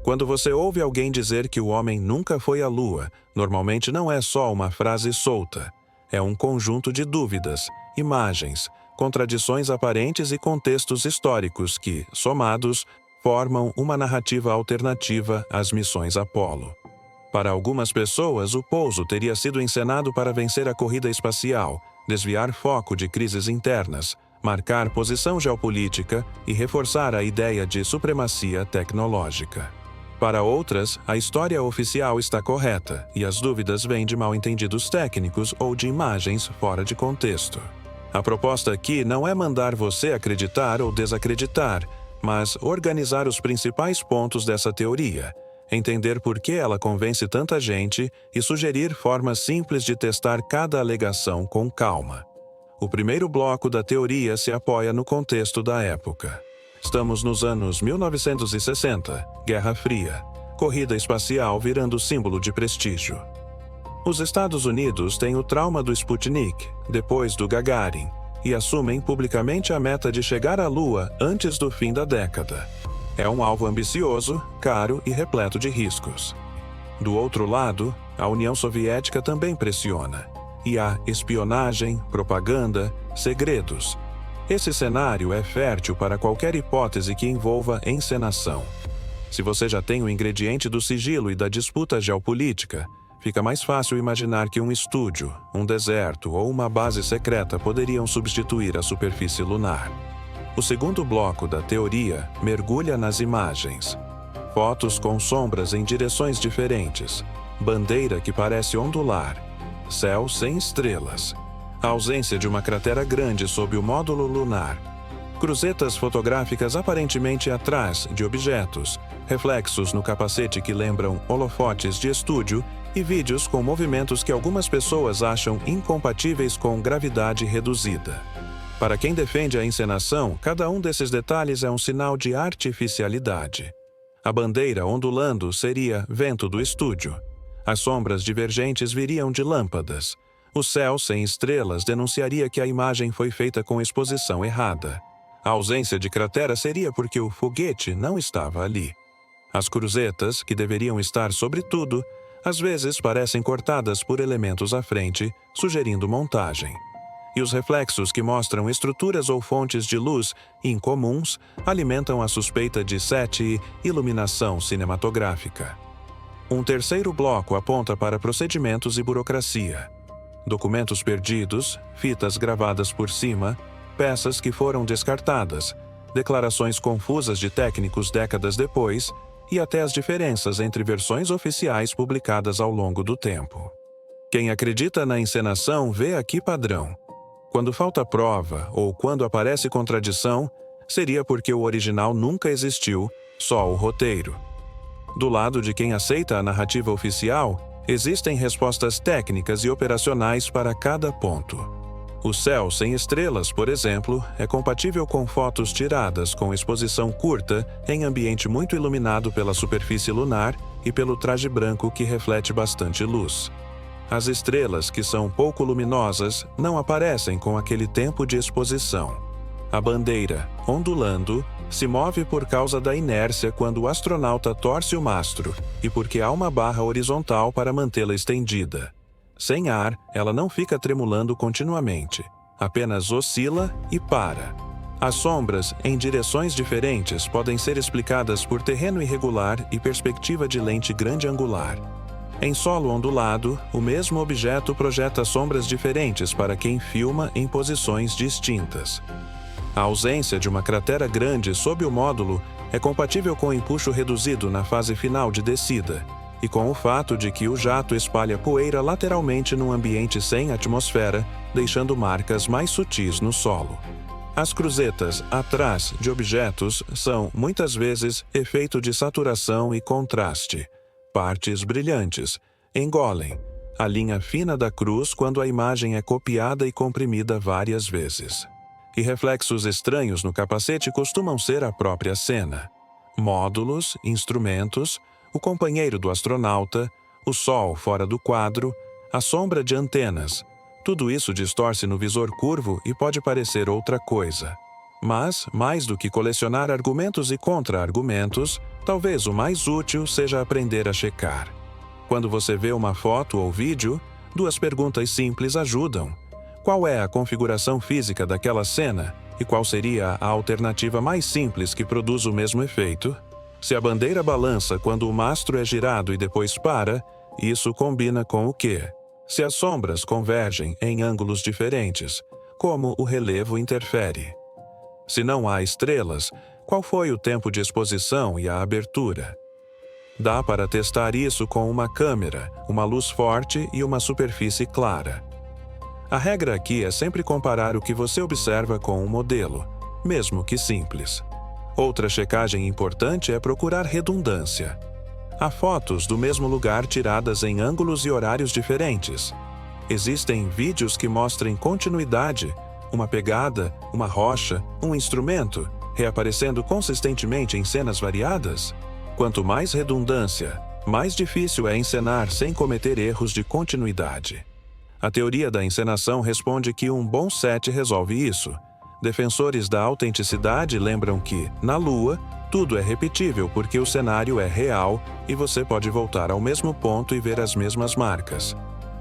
Quando você ouve alguém dizer que o homem nunca foi à Lua, normalmente não é só uma frase solta. É um conjunto de dúvidas, imagens, contradições aparentes e contextos históricos que, somados, formam uma narrativa alternativa às missões Apollo. Para algumas pessoas, o pouso teria sido encenado para vencer a corrida espacial, desviar foco de crises internas, marcar posição geopolítica e reforçar a ideia de supremacia tecnológica. Para outras, a história oficial está correta e as dúvidas vêm de mal-entendidos técnicos ou de imagens fora de contexto. A proposta aqui não é mandar você acreditar ou desacreditar, mas organizar os principais pontos dessa teoria, entender por que ela convence tanta gente e sugerir formas simples de testar cada alegação com calma. O primeiro bloco da teoria se apoia no contexto da época. Estamos nos anos 1960, Guerra Fria, corrida espacial virando símbolo de prestígio. Os Estados Unidos têm o trauma do Sputnik, depois do Gagarin, e assumem publicamente a meta de chegar à Lua antes do fim da década. É um alvo ambicioso, caro e repleto de riscos. Do outro lado, a União Soviética também pressiona. E há espionagem, propaganda, segredos. Esse cenário é fértil para qualquer hipótese que envolva encenação. Se você já tem o ingrediente do sigilo e da disputa geopolítica, fica mais fácil imaginar que um estúdio, um deserto ou uma base secreta poderiam substituir a superfície lunar. O segundo bloco da teoria mergulha nas imagens. Fotos com sombras em direções diferentes, bandeira que parece ondular, céu sem estrelas, a ausência de uma cratera grande sob o módulo lunar, cruzetas fotográficas aparentemente atrás de objetos, reflexos no capacete que lembram holofotes de estúdio e vídeos com movimentos que algumas pessoas acham incompatíveis com gravidade reduzida. Para quem defende a encenação, cada um desses detalhes é um sinal de artificialidade. A bandeira ondulando seria vento do estúdio. As sombras divergentes viriam de lâmpadas. O céu sem estrelas denunciaria que a imagem foi feita com exposição errada. A ausência de cratera seria porque o foguete não estava ali. As cruzetas, que deveriam estar sobre tudo, às vezes parecem cortadas por elementos à frente, sugerindo montagem. E os reflexos que mostram estruturas ou fontes de luz incomuns alimentam a suspeita de set e iluminação cinematográfica. Um terceiro bloco aponta para procedimentos e burocracia. Documentos perdidos, fitas gravadas por cima, peças que foram descartadas, declarações confusas de técnicos décadas depois e até as diferenças entre versões oficiais publicadas ao longo do tempo. Quem acredita na encenação vê aqui padrão. Quando falta prova ou quando aparece contradição, seria porque o original nunca existiu, só o roteiro. Do lado de quem aceita a narrativa oficial, existem respostas técnicas e operacionais para cada ponto. O céu sem estrelas, por exemplo, é compatível com fotos tiradas com exposição curta em ambiente muito iluminado pela superfície lunar e pelo traje branco que reflete bastante luz. As estrelas, que são pouco luminosas, não aparecem com aquele tempo de exposição. A bandeira, ondulando, se move por causa da inércia quando o astronauta torce o mastro e porque há uma barra horizontal para mantê-la estendida. Sem ar, ela não fica tremulando continuamente, apenas oscila e para. As sombras, em direções diferentes, podem ser explicadas por terreno irregular e perspectiva de lente grande angular. Em solo ondulado, o mesmo objeto projeta sombras diferentes para quem filma em posições distintas. A ausência de uma cratera grande sob o módulo é compatível com o empuxo reduzido na fase final de descida e com o fato de que o jato espalha poeira lateralmente num ambiente sem atmosfera, deixando marcas mais sutis no solo. As cruzetas atrás de objetos são, muitas vezes, efeito de saturação e contraste. Partes brilhantes engolem a linha fina da cruz quando a imagem é copiada e comprimida várias vezes. E reflexos estranhos no capacete costumam ser a própria cena. Módulos, instrumentos, o companheiro do astronauta, o sol fora do quadro, a sombra de antenas. Tudo isso distorce no visor curvo e pode parecer outra coisa. Mas, mais do que colecionar argumentos e contra-argumentos, talvez o mais útil seja aprender a checar. Quando você vê uma foto ou vídeo, 2 perguntas simples ajudam. Qual é a configuração física daquela cena e qual seria a alternativa mais simples que produz o mesmo efeito? Se a bandeira balança quando o mastro é girado e depois para, isso combina com o quê? Se as sombras convergem em ângulos diferentes, como o relevo interfere? Se não há estrelas, qual foi o tempo de exposição e a abertura? Dá para testar isso com uma câmera, uma luz forte e uma superfície clara. A regra aqui é sempre comparar o que você observa com um modelo, mesmo que simples. Outra checagem importante é procurar redundância. Há fotos do mesmo lugar tiradas em ângulos e horários diferentes. Existem vídeos que mostrem continuidade, uma pegada, uma rocha, um instrumento, reaparecendo consistentemente em cenas variadas? Quanto mais redundância, mais difícil é encenar sem cometer erros de continuidade. A teoria da encenação responde que um bom set resolve isso. Defensores da autenticidade lembram que, na Lua, tudo é repetível porque o cenário é real e você pode voltar ao mesmo ponto e ver as mesmas marcas.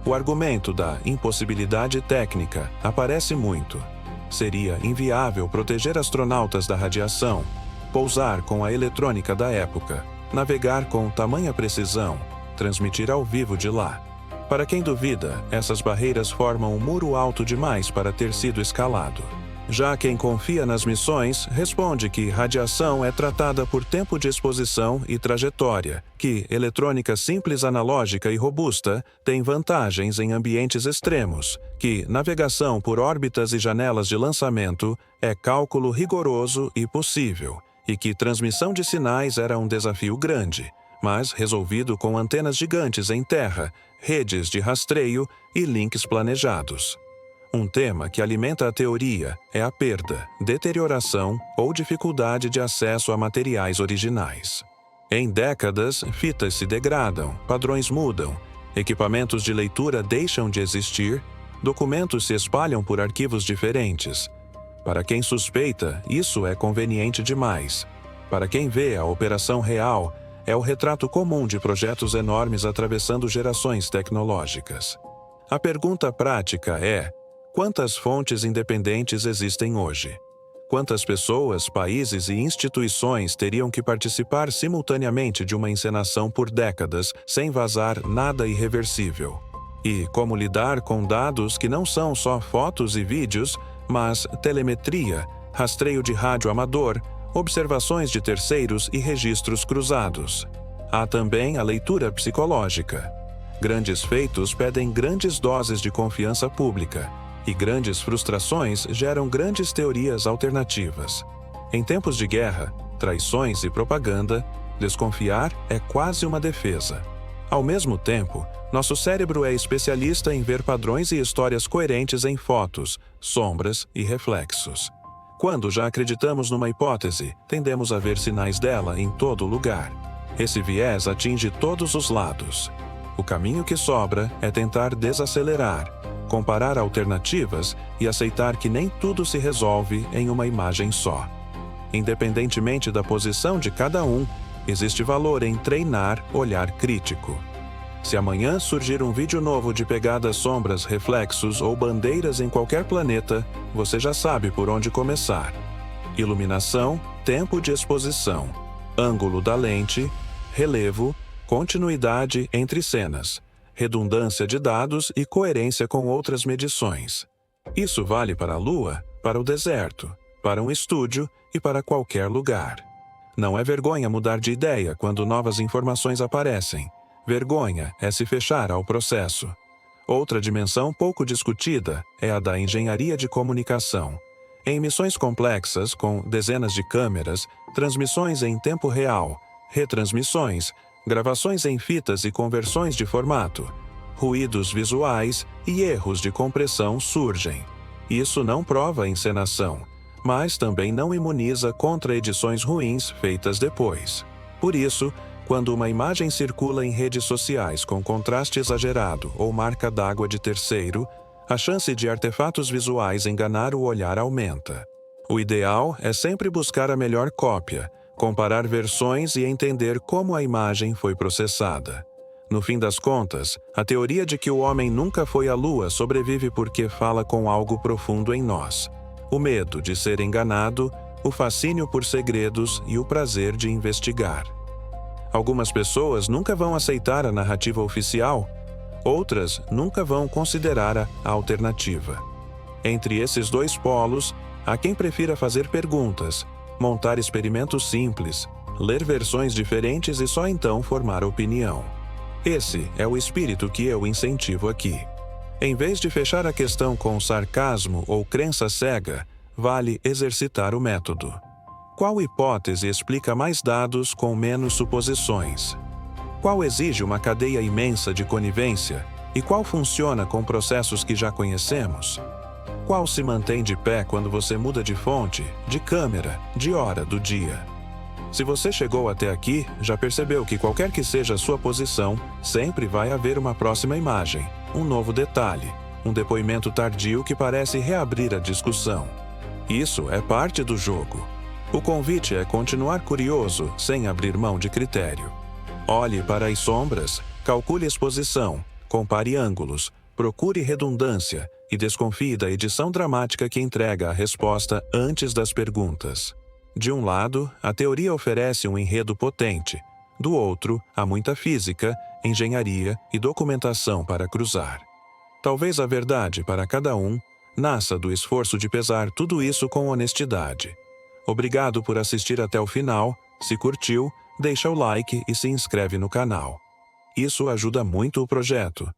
O argumento da impossibilidade técnica aparece muito. Seria inviável proteger astronautas da radiação, pousar com a eletrônica da época, navegar com tamanha precisão, transmitir ao vivo de lá. Para quem duvida, essas barreiras formam um muro alto demais para ter sido escalado. Já quem confia nas missões responde que radiação é tratada por tempo de exposição e trajetória, que eletrônica simples, analógica e robusta tem vantagens em ambientes extremos, que navegação por órbitas e janelas de lançamento é cálculo rigoroso e possível, e que transmissão de sinais era um desafio grande, mas resolvido com antenas gigantes em terra, redes de rastreio e links planejados. Um tema que alimenta a teoria é a perda, deterioração ou dificuldade de acesso a materiais originais. Em décadas, fitas se degradam, padrões mudam, equipamentos de leitura deixam de existir, documentos se espalham por arquivos diferentes. Para quem suspeita, isso é conveniente demais. Para quem vê a operação real, é o retrato comum de projetos enormes atravessando gerações tecnológicas. A pergunta prática é: quantas fontes independentes existem hoje? Quantas pessoas, países e instituições teriam que participar simultaneamente de uma encenação por décadas sem vazar nada irreversível? E como lidar com dados que não são só fotos e vídeos, mas telemetria, rastreio de rádio amador, observações de terceiros e registros cruzados? Há também a leitura psicológica. Grandes feitos pedem grandes doses de confiança pública, e grandes frustrações geram grandes teorias alternativas. Em tempos de guerra, traições e propaganda, desconfiar é quase uma defesa. Ao mesmo tempo, nosso cérebro é especialista em ver padrões e histórias coerentes em fotos, sombras e reflexos. Quando já acreditamos numa hipótese, tendemos a ver sinais dela em todo lugar. Esse viés atinge todos os lados. O caminho que sobra é tentar desacelerar, comparar alternativas e aceitar que nem tudo se resolve em uma imagem só. Independentemente da posição de cada um, existe valor em treinar olhar crítico. Se amanhã surgir um vídeo novo de pegadas, sombras, reflexos ou bandeiras em qualquer planeta, você já sabe por onde começar. Iluminação, tempo de exposição, ângulo da lente, relevo, continuidade entre cenas, redundância de dados e coerência com outras medições. Isso vale para a Lua, para o deserto, para um estúdio e para qualquer lugar. Não é vergonha mudar de ideia quando novas informações aparecem. Vergonha é se fechar ao processo. Outra dimensão pouco discutida é a da engenharia de comunicação. Em missões complexas, com dezenas de câmeras, transmissões em tempo real, retransmissões, gravações em fitas e conversões de formato, ruídos visuais e erros de compressão surgem. Isso não prova encenação, mas também não imuniza contra edições ruins feitas depois. Por isso, quando uma imagem circula em redes sociais com contraste exagerado ou marca d'água de terceiro, a chance de artefatos visuais enganar o olhar aumenta. O ideal é sempre buscar a melhor cópia, comparar versões e entender como a imagem foi processada. No fim das contas, a teoria de que o homem nunca foi à Lua sobrevive porque fala com algo profundo em nós: o medo de ser enganado, o fascínio por segredos e o prazer de investigar. Algumas pessoas nunca vão aceitar a narrativa oficial, outras nunca vão considerar a alternativa. Entre esses dois polos, há quem prefira fazer perguntas, montar experimentos simples, ler versões diferentes e só então formar opinião. Esse é o espírito que eu incentivo aqui. Em vez de fechar a questão com sarcasmo ou crença cega, vale exercitar o método. Qual hipótese explica mais dados com menos suposições? Qual exige uma cadeia imensa de conivência e qual funciona com processos que já conhecemos? Qual se mantém de pé quando você muda de fonte, de câmera, de hora do dia? Se você chegou até aqui, já percebeu que qualquer que seja a sua posição, sempre vai haver uma próxima imagem, um novo detalhe, um depoimento tardio que parece reabrir a discussão. Isso é parte do jogo. O convite é continuar curioso, sem abrir mão de critério. Olhe para as sombras, calcule exposição, compare ângulos, procure redundância e desconfie da edição dramática que entrega a resposta antes das perguntas. De um lado, a teoria oferece um enredo potente. Do outro, há muita física, engenharia e documentação para cruzar. Talvez a verdade para cada um nasça do esforço de pesar tudo isso com honestidade. Obrigado por assistir até o final. Se curtiu, deixa o like e se inscreve no canal. Isso ajuda muito o projeto.